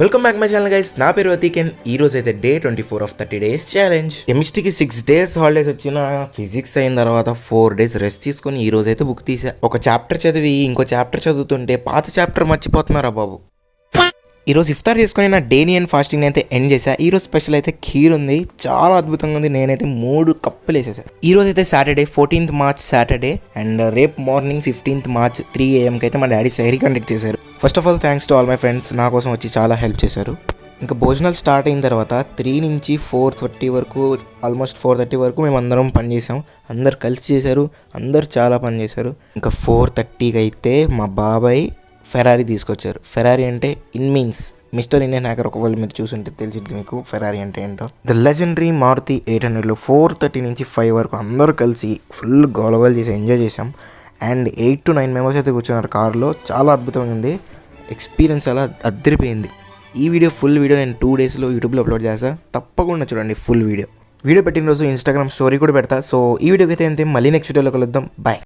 Welcome back my channel guys. నా పేరు అతీకెన్. ఈ రోజు అయితే డే 24 ఆఫ్ 30 days ఛాలెంజ్. కెమిస్ట్రీకి 6 days హాలిడేస్ వచ్చిన, ఫిజిక్స్ అయిన తర్వాత 4 days రెస్ట్ తీసుకొని ఈ రోజు అయితే బుక్ తీసా. ఒక చాప్టర్ చదివి ఇంకో చాప్టర్ చదువుతుంటే పాత చాప్టర్ మర్చిపోతున్నారా బాబు. ఈరోజు ఇఫ్తార్ చేసుకుని నా డేని అండ్ ఫాస్టింగ్ అయితే ఎండ్ చేశా. ఈరోజు స్పెషల్ అయితే ఖీర్ ఉంది, చాలా అద్భుతంగా ఉంది. నేనైతే 3 కప్పులు వేసేసా. ఈ రోజు అయితే Saturday 14th March Saturday, and రేపు మార్నింగ్ 15th March 3 AM అయితే మా డాడీ సైరీ కండక్ట్ చేశారు. First of all thanks to all my friends, నా కోసం వచ్చి చాలా హెల్ప్ చేశారు. ఇంకా భోజనాలు స్టార్ట్ అయిన తర్వాత 3 నుంచి 4:30 వరకు, ఆల్మోస్ట్ 4:30 వరకు మేము అందరం పని చేసాం. అందరు కలిసి చేశారు, అందరు చాలా పని చేశారు. ఇంకా 4:30కి అయితే మా బాబాయ్ ఫెరారీ తీసుకొచ్చారు. ఫెరారీ అంటే మీన్స్ మిస్టర్ ఇండియన్ హ్యాకర్. ఒకవేళ మీరు చూసుంటే తెలిసింది మీకు ఫెరారీ అంటే ఏంటో. ద లెజెండరీ మారుతి 800లో 4:30 నుంచి 5 వరకు అందరూ కలిసి ఫుల్ గోలగోలు చేసి ఎంజాయ్ చేసాం. అండ్ 8 to 9 మెంబర్స్ అయితే కూర్చున్నారు కార్లో. చాలా అద్భుతంగా ఉంది ఎక్స్పీరియన్స్, అలా అద్దరిపోయింది. ఈ ఫుల్ వీడియో నేను 2 daysలో యూట్యూబ్లో అప్లోడ్ చేస్తా, తప్పకుండా చూడండి ఫుల్ వీడియో పెట్టిన రోజు ఇన్స్టాగ్రామ్ స్టోరీ కూడా పెడతా. సో ఈ వీడియోకి అయితే అంతే, మళ్ళీ నెక్స్ట్ వీడియోలో కలుద్దాం. బాయ్.